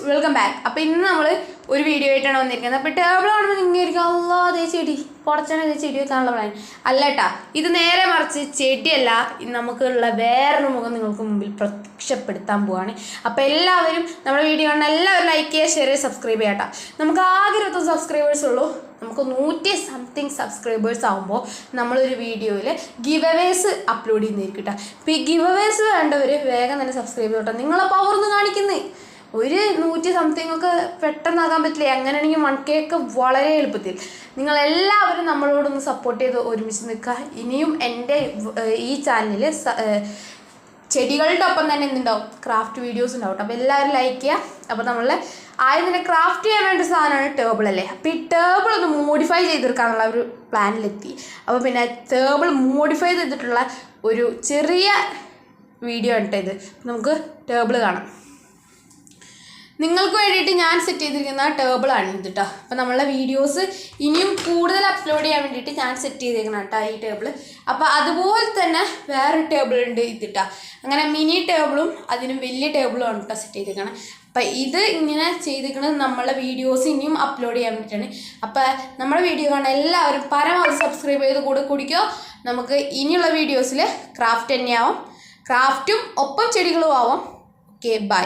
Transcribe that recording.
Welcome back. അപ്പോൾ ഇന്ന് നമ്മൾ ഒരു വീഡിയോ ആയിട്ടാണ് വന്നിരിക്കുന്നത്. അപ്പോൾ ടേബിൾ കാണുമ്പോൾ ഇങ്ങനെ ഇരിക്കും, അല്ലാ അതേ ചെടി കുറച്ചാണ് അതേ ചെടി വെക്കാനുള്ള പ്ലാൻ അല്ല കേട്ടാ. ഇത് നേരെ മറിച്ച് ചെടിയല്ല, നമുക്കുള്ള വേറൊരു മുഖം നിങ്ങൾക്ക് മുമ്പിൽ പ്രത്യക്ഷപ്പെടുത്താൻ പോവാണ്. അപ്പോൾ എല്ലാവരും നമ്മുടെ വീഡിയോ കാണുന്ന എല്ലാവരും ലൈക്ക് ചെയ്യുക, ഷെയർ ചെയ്യുക, സബ്സ്ക്രൈബ് ചെയ്യാം. നമുക്ക് ആകെ 20 സബ്സ്ക്രൈബേഴ്സ് ഉള്ളൂ. നമുക്ക് 100-something സബ്സ്ക്രൈബേഴ്സ് ആകുമ്പോൾ നമ്മളൊരു വീഡിയോയിൽ ഗിവ് അവേസ് അപ്ലോഡ് ചെയ്യുന്നതായിരിക്കും കേട്ടോ. അപ്പോൾ ഈ ഗിവ് അവേസ് വേണ്ടവർ വേഗം തന്നെ സബ്സ്ക്രൈബ് ചെയ്തോട്ടെ. നിങ്ങളെ പവർ ഒന്ന് കാണിക്കുന്നേ. ഒരു 100-something ഒക്കെ പെട്ടെന്നാകാൻ പറ്റില്ല. അങ്ങനെയാണെങ്കിൽ 1K ഒക്കെ വളരെ എളുപ്പത്തിൽ. നിങ്ങളെല്ലാവരും നമ്മളോടൊന്ന് സപ്പോർട്ട് ചെയ്ത് ഒരുമിച്ച് നിൽക്കുക. ഇനിയും എൻ്റെ ഈ ചാനലിൽ ചെടികളുടെ ഒപ്പം തന്നെ എന്തുണ്ടാവും, ക്രാഫ്റ്റ് വീഡിയോസ് ഉണ്ടാവും കേട്ടോ. അപ്പോൾ എല്ലാവരും ലൈക്ക് ചെയ്യുക. അപ്പോൾ നമ്മൾ ആദ്യം തന്നെ ക്രാഫ്റ്റ് ചെയ്യാൻ വേണ്ട സാധനമാണ് ടേബിൾ അല്ലേ. അപ്പോൾ ഈ ടേബിൾ ഒന്ന് മോഡിഫൈ ചെയ്തെടുക്കാനുള്ള ഒരു പ്ലാനിലെത്തി. അപ്പോൾ പിന്നെ ടേബിൾ മോഡിഫൈ ചെയ്തിട്ടുള്ള ഒരു ചെറിയ വീഡിയോ ആണ് ഇത്. നമുക്ക് ടേബിൾ കാണാം. നിങ്ങൾക്ക് വേണ്ടിയിട്ട് ഞാൻ സെറ്റ് ചെയ്തിരിക്കുന്ന ടേബിളാണ് ഇത് കേട്ടോ. അപ്പോൾ നമ്മളെ വീഡിയോസ് ഇനിയും കൂടുതൽ അപ്ലോഡ് ചെയ്യാൻ വേണ്ടിയിട്ട് ഞാൻ സെറ്റ് ചെയ്തേക്കണം കേട്ടോ ഈ ടേബിൾ. അപ്പോൾ അതുപോലെ തന്നെ വേറൊരു ടേബിൾ ഉണ്ട് ഇത് കേട്ടോ. അങ്ങനെ മിനി ടേബിളും അതിനും വലിയ ടേബിളും ആണ് കേട്ടോ സെറ്റ് ചെയ്തേക്കണം. അപ്പോൾ ഇത് ഇങ്ങനെ ചെയ്തേക്കുന്നത് നമ്മളെ വീഡിയോസ് ഇനിയും അപ്ലോഡ് ചെയ്യാൻ വേണ്ടിയിട്ടാണ്. അപ്പോൾ നമ്മുടെ വീഡിയോ കാണാൻ എല്ലാവരും പരമാവധി സബ്സ്ക്രൈബ് ചെയ്ത് കൂടെ കുടിക്കോ. നമുക്ക് ഇനിയുള്ള വീഡിയോസിൽ ക്രാഫ്റ്റ് തന്നെയാവും, ക്രാഫ്റ്റും ഒപ്പം ചെടികളും ആവും. Okay, by.